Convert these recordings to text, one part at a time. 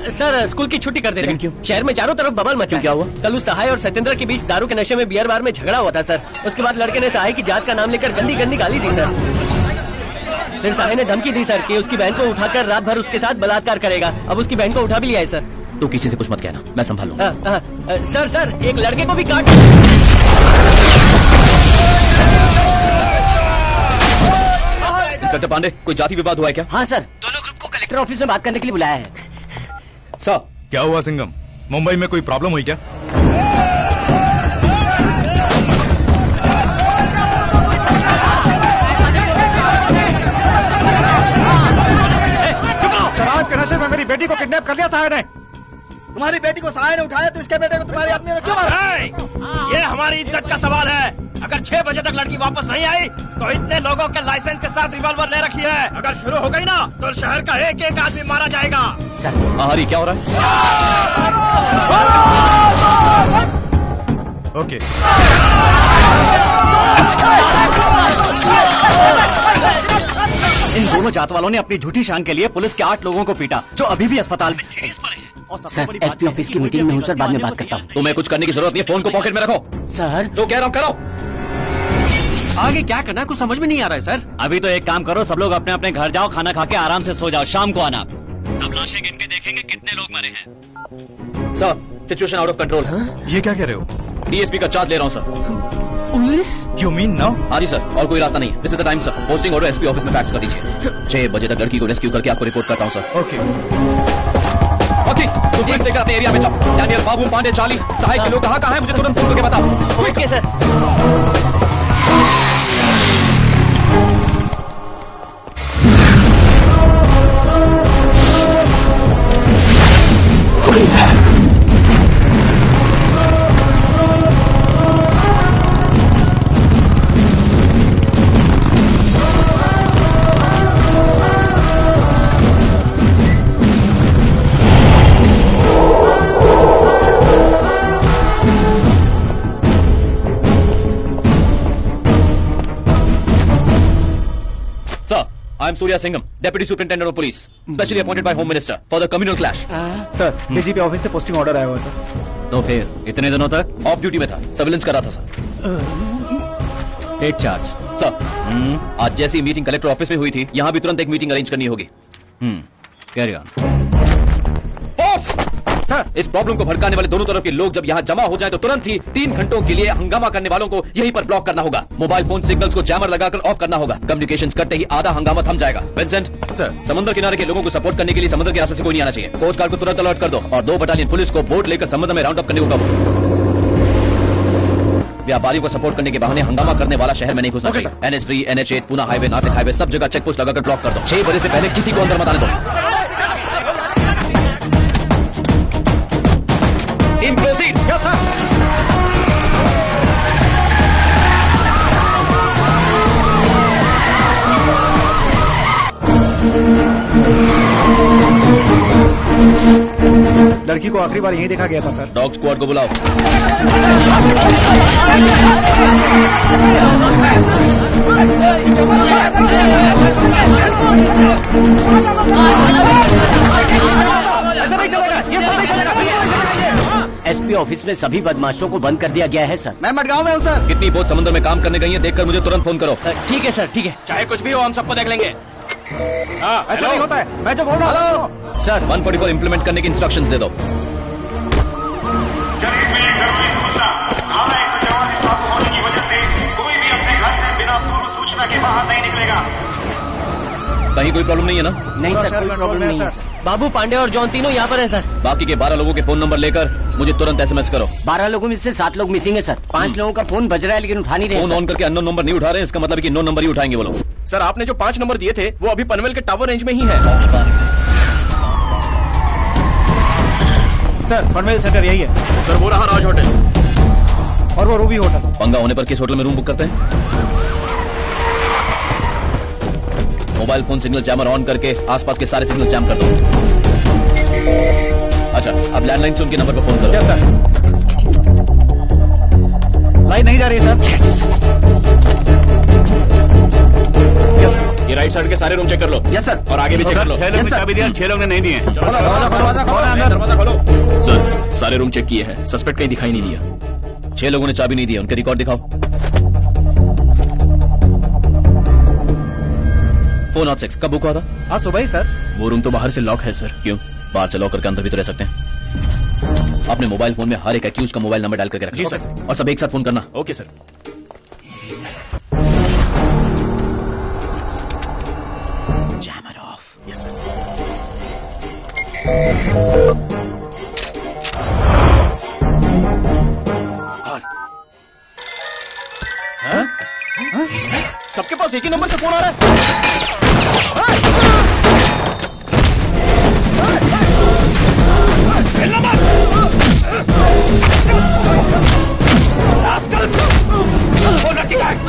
Sir school की छुट्टी कर दे रहे हैं। शहर में चारों तरफ बबल मचा। क्या हुआ? कल उस सहाय और सत्येंद्र के बीच दारू के नशे में बियर बार में झगड़ा हुआ था सर। उसके बाद लड़के ने सहाय की जात का नाम लेकर गंदी गंदी गाली दी सर। फिर सहाय ने धमकी दी सर कि उसकी बहन को उठाकर रात भर उसके साथ बलात्कार करेगा। अब उसकी बहन को उठा भी लिया है सर। तू किसी से कुछ मत कहना, मैं संभाल लूंगा। सर एक लड़के को भी काट। इंस्पेक्टर पांडे, कोई जाति विवाद हुआ है क्या? हाँ सर, दोनों ग्रुप को कलेक्टर ऑफिस में बात करने के लिए बुलाया है। सर क्या हुआ सिंघम? मुंबई में कोई प्रॉब्लम हुई क्या? शराब के नशे में मेरी बेटी को किडनैप कर लिया सहाय ने। तुम्हारी बेटी को सहाय ने उठाया तो इसके बेटे को तुम्हारे आदमी ने क्यों मारा? ये हमारी इज्जत का सवाल है। अगर 6 बजे तक लड़की वापस नहीं आई तो इतने लोगों के लाइसेंस के साथ रिवॉल्वर ले रखी है। अगर शुरू हो गई ना तो शहर का एक एक आदमी मारा जाएगा। हरी क्या हो रहा है? ओके। इन दोनों जात वालों ने अपनी झूठी शान के लिए पुलिस के 8 लोगों को पीटा, जो अभी भी अस्पताल में सीरियस पड़े हैं। सर एसपी ऑफिस की मीटिंग में हूँ सर, बाद में बात करता हूँ। तुम्हें कुछ करने की जरूरत नहीं है, फोन को पॉकेट में रखो। सर जो कह रहा हूँ करो। आगे क्या करना है कुछ समझ में नहीं आ रहा है सर। अभी तो एक काम करो, सब लोग अपने अपने घर जाओ, खाना खा के आराम से सो जाओ, शाम को आना। तब लाशें गिन के देखेंगे कितने लोग मरे हैं। Sir situation out of control. ये क्या कह रहे हो? डीएसपी का चार्ज ले रहा हूँ sir. Police? You mean now? हाँ जी सर, और कोई रास्ता नहीं है। This is the time sir. Posting order SP office में फैक्स कर दीजिए। 6 बजे तक लड़की को रेस्क्यू करके आपको रिपोर्ट करता हूँ सर। ओके। ओके, तुम पुलिस लेकर अपने एरिया में जाओ। डैनियल, बाबू, पांडे, चार्ली, सहाय के लोग कहाँ है मुझे तुरंत फोन करके बताओ। Okay sir. I am Surya Singham, Deputy Superintendent of Police, specially appointed by Home Minister for the communal clash. Sir DGP office से पोस्टिंग ऑर्डर आया हुआ सर। तो फिर इतने दिनों तक ऑफ ड्यूटी में था, सर्विलेंस कर रहा था सर। Take charge sir. आज जैसी मीटिंग कलेक्टर ऑफिस में हुई थी, यहाँ भी तुरंत एक मीटिंग अरेंज करनी होगी। Carry on. सर इस प्रॉब्लम को भड़काने वाले दोनों तरफ के लोग जब यहाँ जमा हो जाए तो तुरंत ही 3 घंटों के लिए हंगामा करने वालों को यहीं पर ब्लॉक करना होगा। मोबाइल फोन सिग्नल्स को जैमर लगाकर ऑफ करना होगा। कम्युनिकेशंस करते ही आधा हंगामा थम जाएगा। विंसेंट सर, समुद्र किनारे के लोगों को सपोर्ट करने के लिए समुद्र के रास्ते से कोई नहीं आना चाहिए। कोस्ट गार्ड को तुरंत अलर्ट कर दो और 2 बटालियन पुलिस को बोट लेकर समुद्र में राउंड अप करने को कहो। व्यापारियों को सपोर्ट करने के बहाने हंगामा करने वाला शहर में नहीं घुसना चाहिए। NH3, NH8, Poona highway, Nashik highway, सब जगह चेक पोस्ट लगाकर ब्लॉक कर दो। 6 बजे से पहले किसी को अंदर मत आने दो। Team proceed. Yes sir. लड़की को आखिरी बार यहीं देखा गया था सर। डॉग स्क्वाड को बुलाओ। ऐसा नहीं चलेगा, ये सब नहीं चलेगा। एसपी ऑफिस में सभी बदमाशों को बंद कर दिया गया है सर। मैं मडगांव में हूँ सर। कितनी बोट समुद्र में काम करने गई है देखकर मुझे तुरंत फोन करो। ठीक है सर, ठीक है। चाहे कुछ भी हो हम सबको देख लेंगे। ऐसा नहीं होता है, मैं जो बोल रहा हूँ। सर 144 इंप्लीमेंट करने की इंस्ट्रक्शंस दे दो। कहीं कोई प्रॉब्लम नहीं है ना? नहीं सर, कोई प्रॉब्लम नहीं है। बाबू, पांडे और जॉन तीनों यहाँ पर है सर। बाकी के 12 लोगों के फोन नंबर लेकर मुझे तुरंत SMS करो। 12 लोगों में से 7 लोग मिसिंग है सर। 5 लोगों का फोन बज रहा है लेकिन उठा नहीं रहे। फोन ऑन करके अननोन नंबर नहीं उठा रहे, इसका मतलब कि 9 नंबर ही उठाएंगे वो लोग। सर आपने जो 5 नंबर दिए थे वो अभी पनवेल के टावर रेंज में ही है। सर पनवेल सेंटर यही है सर। वो रहा राज होटल और वो रूबी होटल। पंगा होने पर किस होटल में रूम बुक करते हैं? Mobile phone signal jammer on करके आसपास के सारे सिग्नल जैम कर दो। अच्छा, अब लैंडलाइन से उनके नंबर पर फोन करो। क्या सर? लाइन नहीं जा रही सर। सड़ के सारे रूम चेक कर लो। Yes sir. और आगे भी चेक कर लो। 6 लोग ने चाबी दिया, 6 लोग ने नहीं दिए। दरवाजा खोलो। सर, सारे रूम चेक किए हैं, सस्पेक्ट कहीं दिखाई नहीं दिया। 6 लोगों ने चाबी नहीं दी, उनके रिकॉर्ड दिखाओ। 406 कब बुक हुआ था? हाँ सुबह ही सर। वो रूम तो बाहर से लॉक है सर। क्यों? बाहर से लॉक करके अंदर भी तो रह सकते हैं। अपने मोबाइल फोन में हर एक एक्यूज का मोबाइल नंबर डाल करके रखना। जी सर। और सब एक साथ फोन करना। Okay sir. Jammer of. Yes sir. सबके पास एक ही नंबर से फोन आ रहा है।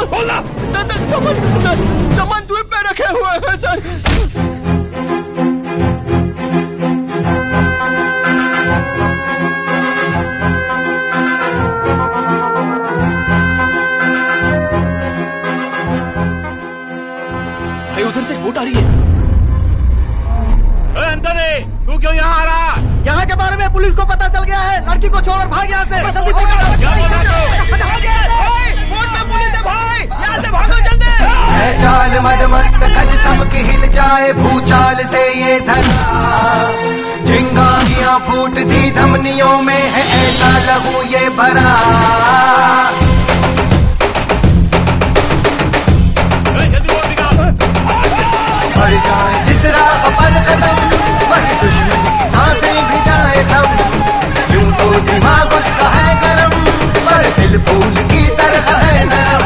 बोलना सामान द्वीप पे रखे हुए हैं सर। भाई उधर से एक बोट आ रही है। एंथनी, तू क्यों यहाँ आ रहा? यहाँ के बारे में पुलिस को पता चल गया है। लड़की को छोड़ भाग यहाँ से। क्या बोल रहा है? बोट में पुलिस है भाई, यहाँ से भागो जल्दी। है चाल मदमस्त गज सबकी हिल जाए भूचाल से ये धरा। चिंगारियां फूटती धमनियों में है ऐसा लहू ये भरा। बढ़ जाए जिस राह पर कदम वही दुश्मन की सांसें भी जाए थम। यूं तो दिमाग उसका है गरम पर दिल फूल की तरह है नरम।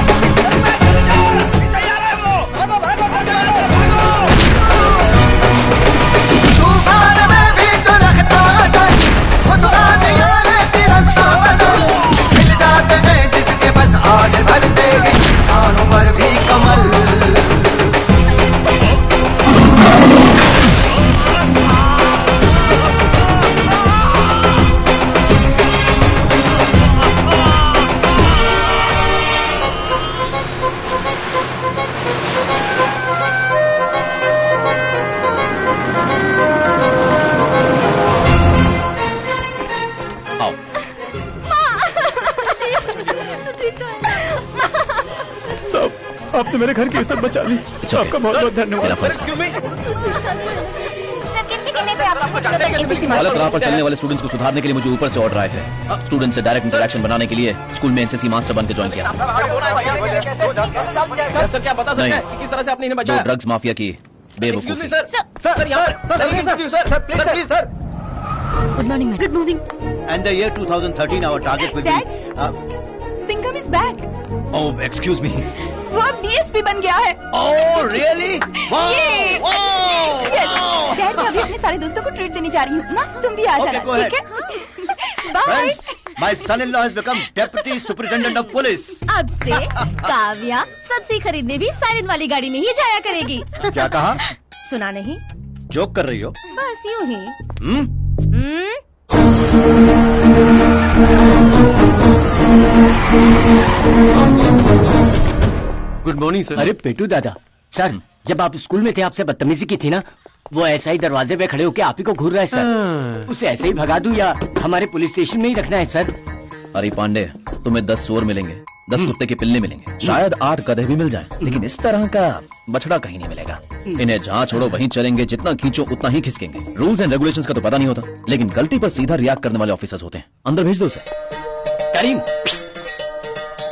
तूफान में भी तो रखता डर खुद आने लेती रखता बदल। मिल जाते हैं जिसके बस आड़ भर से इंसानों पर भी कमल। आपने मेरे घर की इज्जत बचा ली। आपका बहुत बहुत धन्यवाद। गलत राह पर चलने वाले स्टूडेंट्स को सुधारने के लिए मुझे ऊपर से ऑर्डर आए थे। स्टूडेंट से डायरेक्ट इंटरेक्शन बनाने के लिए स्कूल में एनसीसी मास्टर बनकर ज्वाइन किया। सर क्या बता सकते हैं कि किस तरह से आपने इन्हें जो बचाया? ड्रग्स माफिया की बेवकूफी। सर यहाँ sir please sir. Good morning, madam. Good morning. And the year 2013 our target will Dad? be Singham is back. Oh excuse me. वो अब डीएसपी बन गया है। Oh really? Yes. डैड मैं अभी अपने सारे दोस्तों को ट्रीट देने जा रही हूँ। माँ तुम भी आ Okay, जाना, go ठीक है? Bye. Friends, my son-in-law has become deputy superintendent of police. अब से काव्या सब्जी खरीदने भी साइरन वाली गाड़ी में ही जाया करेगी। क्या कहा? सुना नहीं? जोक कर रही हो? बस यूं ही। Good morning sir. अरे पेटू दादा, सर जब आप स्कूल में थे आपसे बदतमीजी की थी ना, वो ऐसा ही दरवाजे पे खड़े होके आप ही को घूर रहा है सर। उसे ऐसे ही भगा दूं या हमारे पुलिस स्टेशन में ही रखना है सर? अरे पांडे, तुम्हें 10 चोर मिलेंगे, 10 कुत्ते के पिल्ले मिलेंगे, शायद 8 गधे भी मिल जाएं, लेकिन इस तरह का बछड़ा कहीं नहीं मिलेगा। इन्हें जहाँ छोड़ो वहीं चलेंगे, जितना खींचो उतना ही खिसकेंगे। रूल्स एंड रेगुलेशंस का तो पता नहीं होता, लेकिन गलती पर सीधा रिएक्ट करने वाले ऑफिसर्स होते हैं। अंदर भेज दो उसे। करीम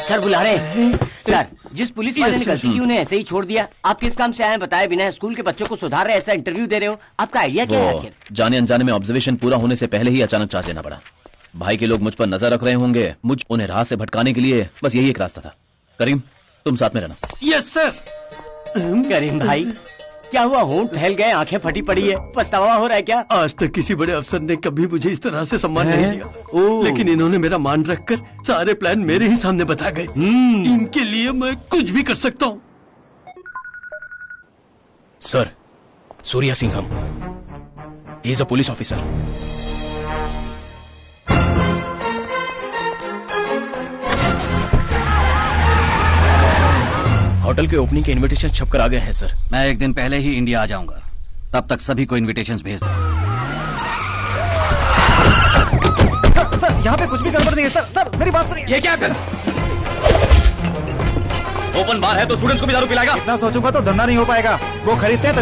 सर बुला रहे हैं। सर जिस पुलिस वाले ने गलती की उन्हें ऐसे ही छोड़ दिया। आप किस काम से आए हैं बताए बिना स्कूल के बच्चों को सुधार रहे, ऐसा इंटरव्यू दे रहे हो, आपका आइडिया क्या है वो आखिर? जाने अनजाने में ऑब्जर्वेशन पूरा होने से पहले ही अचानक चार्ज लेना पड़ा। भाई के लोग मुझ पर नजर रख रहे होंगे, मुझ उन्हें राह से भटकाने के लिए बस यही एक रास्ता था। करीम तुम साथ में रहना। Yes sir. करीम भाई क्या हुआ, होंठ फैल गए, आंखें फटी पड़ी है, पछतावा हो रहा है क्या? आज तक किसी बड़े अफसर ने कभी मुझे इस तरह से सम्मान नहीं दिया, ओह। लेकिन इन्होंने मेरा मान रखकर सारे प्लान मेरे ही सामने बता गए। इनके लिए मैं कुछ भी कर सकता हूँ। Sir, Surya Singham, he is a police officer. Hotel के ओपनिंग के इनविटेशन छप कर आ गए हैं सर। मैं एक दिन पहले ही इंडिया आ जाऊंगा, तब तक सभी को इनविटेशंस भेज दो। सर यहाँ पे कुछ भी गड़बड़ नहीं है सर मेरी बात सुनिए। ये क्या कर? ओपन बार है तो स्टूडेंट्स को भी दारू पिलाएगा? इतना सोचूंगा तो धंधा नहीं हो पाएगा। वो खरीदते हैं